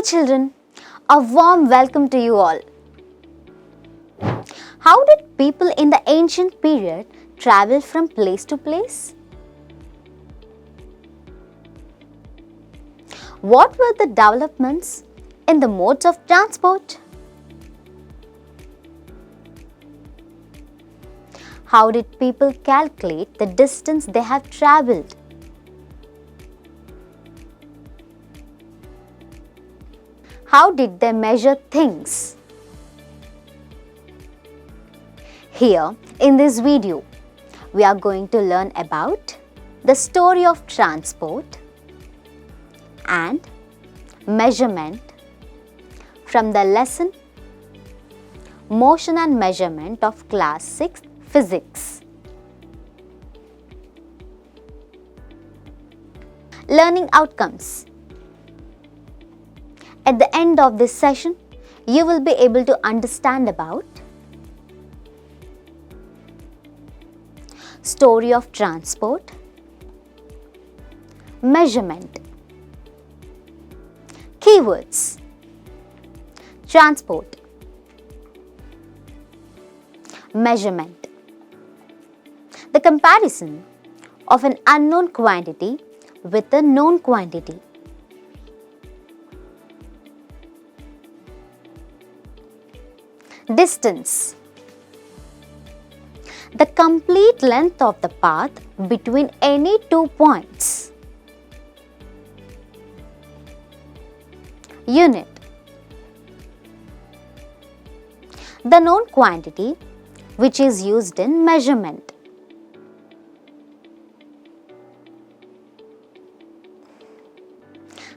children, a warm welcome to you all. How did people in the ancient period travel from place to place? What were the developments in the modes of transport? How did people calculate the distance they have travelled? How did they measure things? Here in this video, we are going to learn about the story of transport and measurement from the lesson Motion and Measurement of Class 6 Physics. Learning outcomes. At the end of this session, you will be able to understand about story of transport, measurement, keywords, transport, measurement, the comparison of an unknown quantity with a known quantity. Distance, the complete length of the path between any two points. Unit, the known quantity which is used in measurement.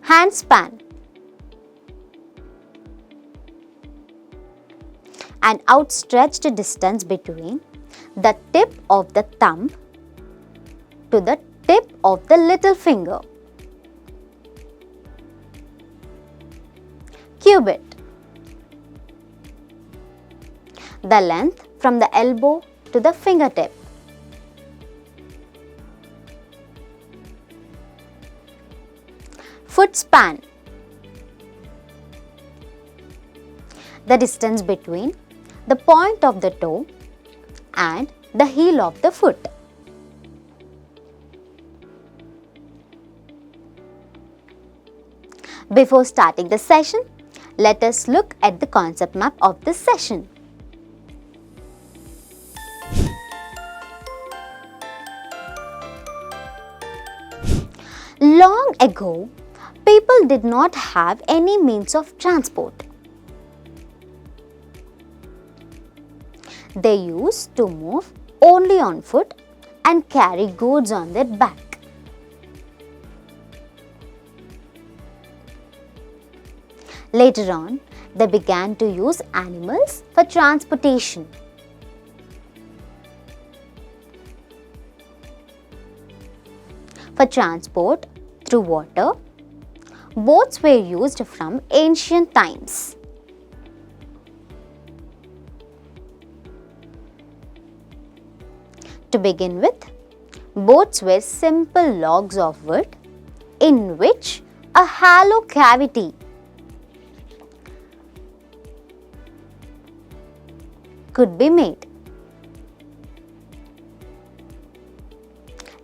Handspan, an outstretched distance between the tip of the thumb to the tip of the little finger. Cubit, the length from the elbow to the fingertip. Foot span, the distance between the point of the toe and the heel of the foot. Before starting the session, let us look at the concept map of this session. Long ago, people did not have any means of transport. They used to move only on foot and carry goods on their back. Later on, they began to use animals for transportation. For transport through water, boats were used from ancient times. To begin with, boats were simple logs of wood in which a hollow cavity could be made.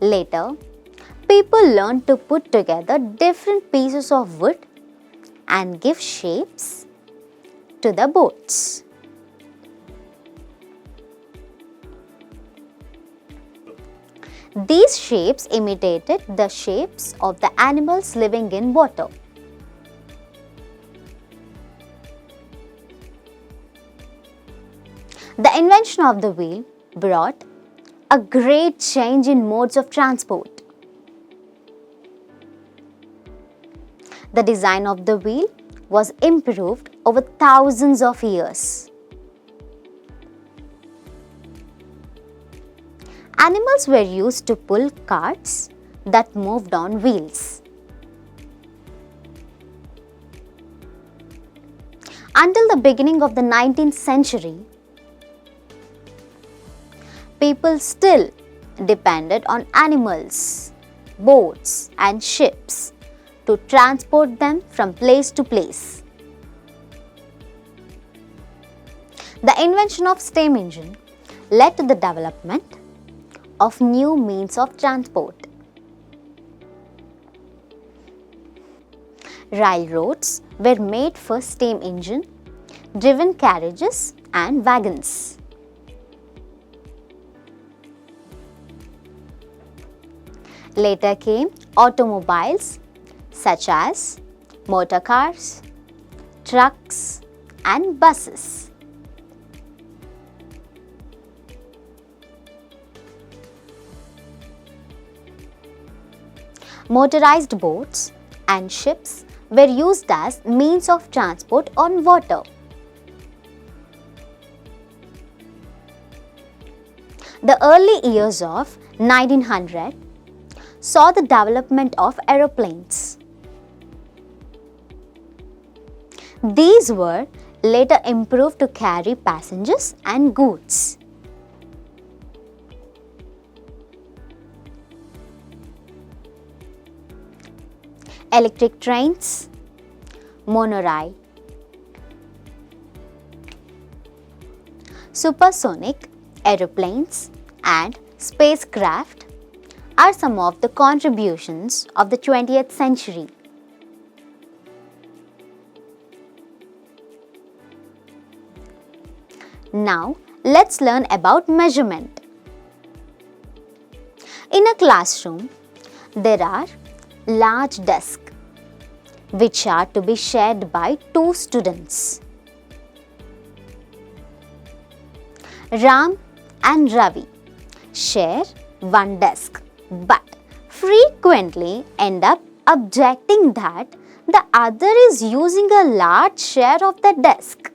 Later, people learned to put together different pieces of wood and give shapes to the boats. These shapes imitated the shapes of the animals living in water. The invention of the wheel brought a great change in modes of transport. The design of the wheel was improved over thousands of years. Animals were used to pull carts that moved on wheels. Until the beginning of the 19th century, people still depended on animals, boats and ships to transport them from place to place. The invention of steam engine led to the development of new means of transport. Railroads were made for steam engine driven carriages and wagons. Later came automobiles such as motor cars, trucks and buses. Motorized boats and ships were used as means of transport on water. The early years of 1900 saw the development of aeroplanes. These were later improved to carry passengers and goods. Electric trains, monorail, supersonic aeroplanes and spacecraft are some of the contributions of the 20th century. Now, let's learn about measurement. In a classroom, there are large desks which are to be shared by two students. Ram and Ravi share one desk but frequently end up objecting that the other is using a large share of the desk.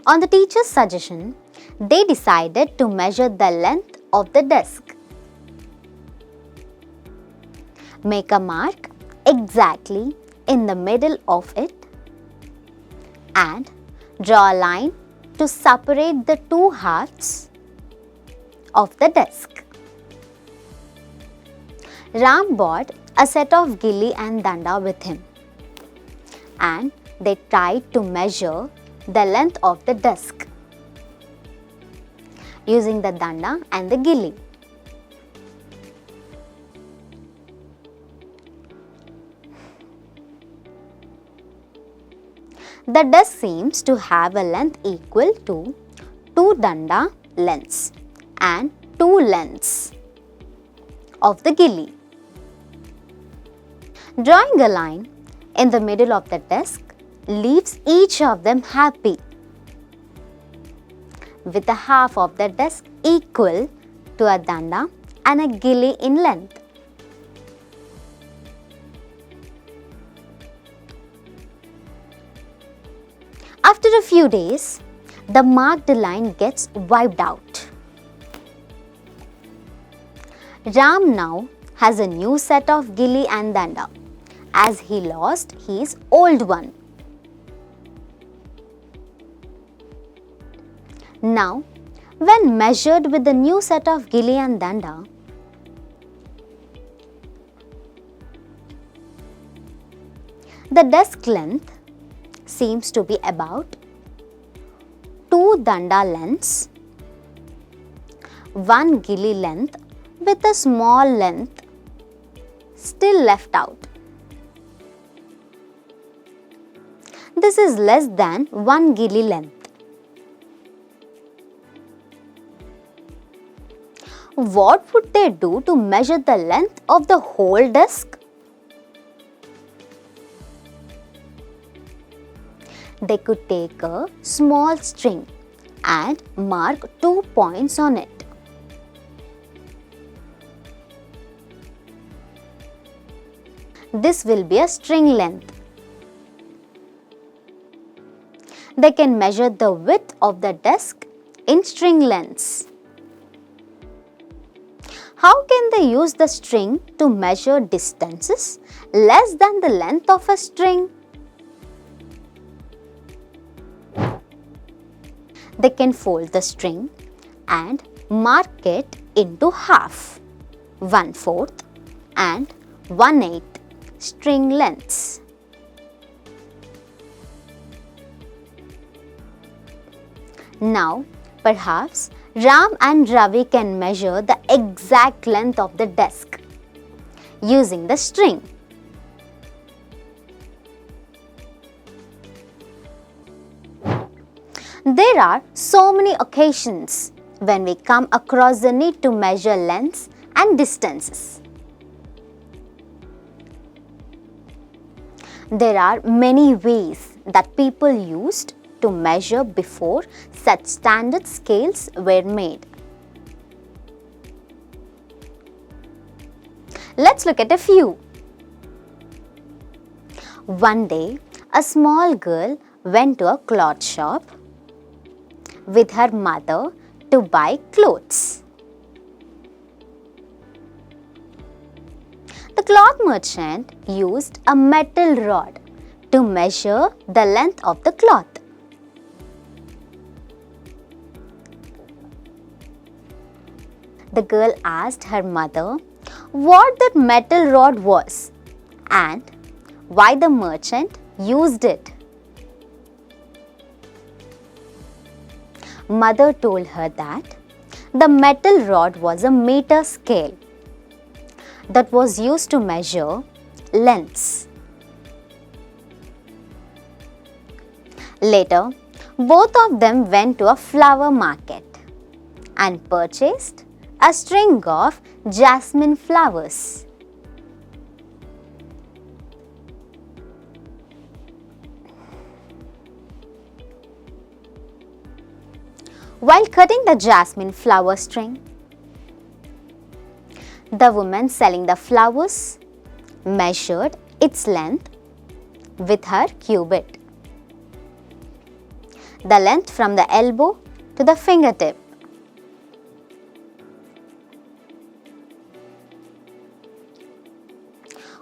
On the teacher's suggestion, they decided to measure the length of the desk. Make a mark exactly in the middle of it and draw a line to separate the two halves of the desk. Ram brought a set of gilli and danda with him and they tried to measure the length of the desk using the danda and the gilli. The desk seems to have a length equal to 2 danda lengths and 2 lengths of the gilli. Drawing a line in the middle of the desk leaves each of them happy with a half of the desk equal to a danda and a gilli in length. After a few days, the marked line gets wiped out. Ram now has a new set of gilli and danda as he lost his old one. Now, when measured with the new set of gilli and danda, the desk length seems to be about 2 danda lengths, 1 gilli length with a small length still left out. This is less than 1 gilli length. What would they do to measure the length of the whole desk? They could take a small string and mark 2 points on it. This will be a string length. They can measure the width of the desk in string lengths. How can they use the string to measure distances less than the length of a string? They can fold the string and mark it into half. 1/4 and 1/8 string lengths. Now, perhaps Ram and Ravi can measure the exact length of the desk using the string. There are so many occasions when we come across the need to measure lengths and distances. There are many ways that people used to measure before such standard scales were made. Let's look at a few. One day, a small girl went to a cloth shop with her mother to buy clothes. The cloth merchant used a metal rod to measure the length of the cloth. The girl asked her mother what that metal rod was and why the merchant used it. Mother told her that the metal rod was a meter scale that was used to measure lengths. Later, both of them went to a flower market and purchased a string of jasmine flowers. While cutting the jasmine flower string, the woman selling the flowers measured its length with her cubit, the length from the elbow to the fingertip.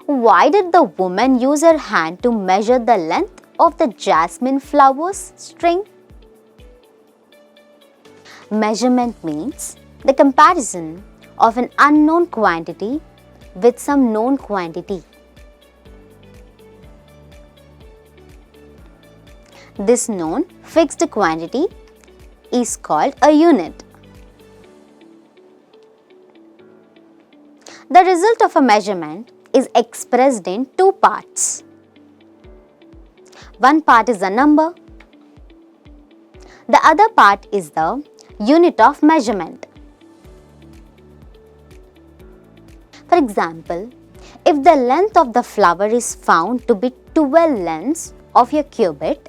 Why did the woman use her hand to measure the length of the jasmine flowers string? Measurement means the comparison of an unknown quantity with some known quantity. This known fixed quantity is called a unit. The result of a measurement is expressed in two parts. One part is the number. The other part is the unit of measurement. For example, if the length of the flower is found to be 12 lengths of your cubit,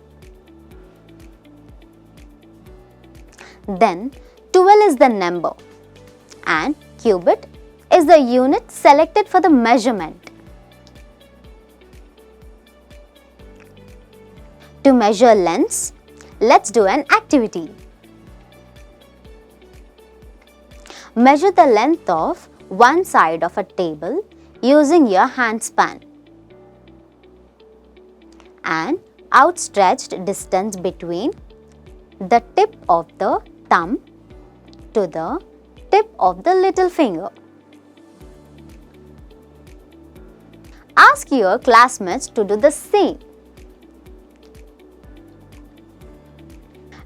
then 12 is the number and cubit is the unit selected for the measurement. To measure lengths, let's do an activity. Measure the length of one side of a table using your handspan and outstretched distance between the tip of the thumb to the tip of the little finger. Ask your classmates to do the same.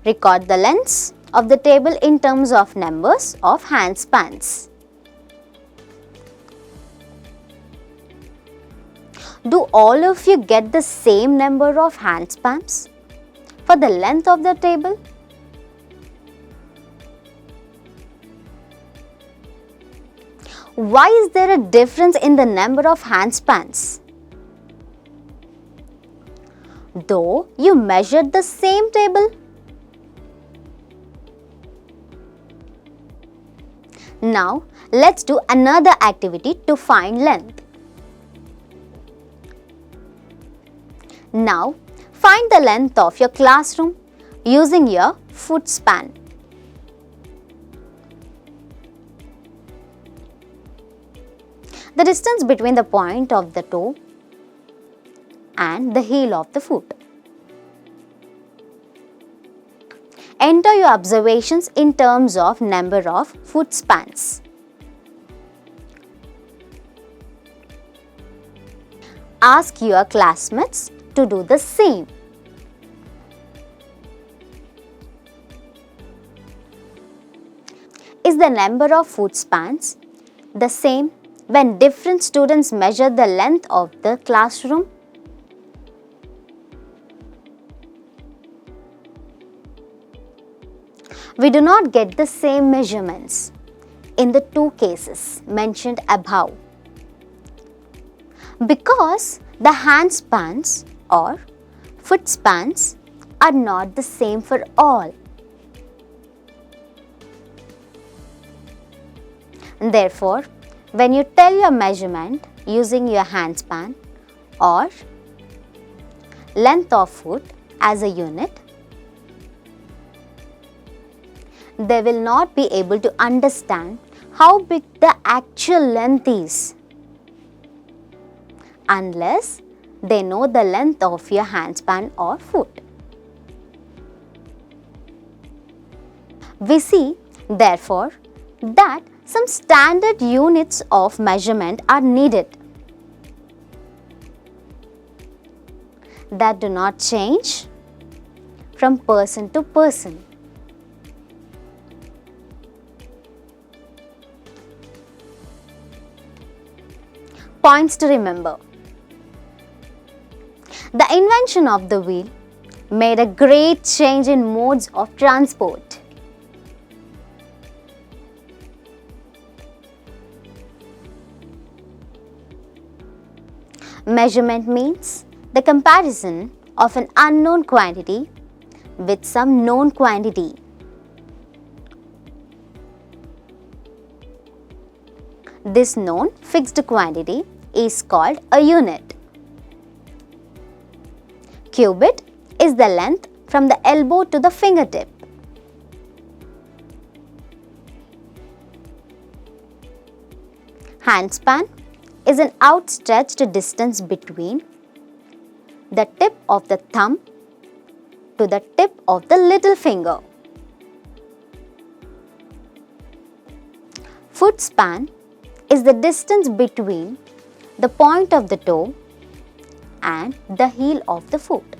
Record the lengths of the table in terms of numbers of handspans. Do all of you get the same number of handspans for the length of the table? Why is there a difference in the number of handspans? Though you measured the same table. Now, let's do another activity to find length. Now, find the length of your classroom using your foot span. The distance between the point of the toe and the heel of the foot. Enter your observations in terms of number of foot spans. Ask your classmates to do the same. Is the number of foot spans the same when different students measure the length of the classroom? We do not get the same measurements in the two cases mentioned above because the hand spans or foot spans are not the same for all. Therefore, when you tell your measurement using your hand span or length of foot as a unit, they will not be able to understand how big the actual length is unless they know the length of your hand span or foot. We see, therefore, that some standard units of measurement are needed that do not change from person to person. Points to remember. The invention of the wheel made a great change in modes of transport. Measurement means the comparison of an unknown quantity with some known quantity. This known fixed quantity is called a unit. Cubit is the length from the elbow to the fingertip. Handspan is an outstretched distance between the tip of the thumb to the tip of the little finger. Foot span is the distance between the point of the toe and the heel of the foot.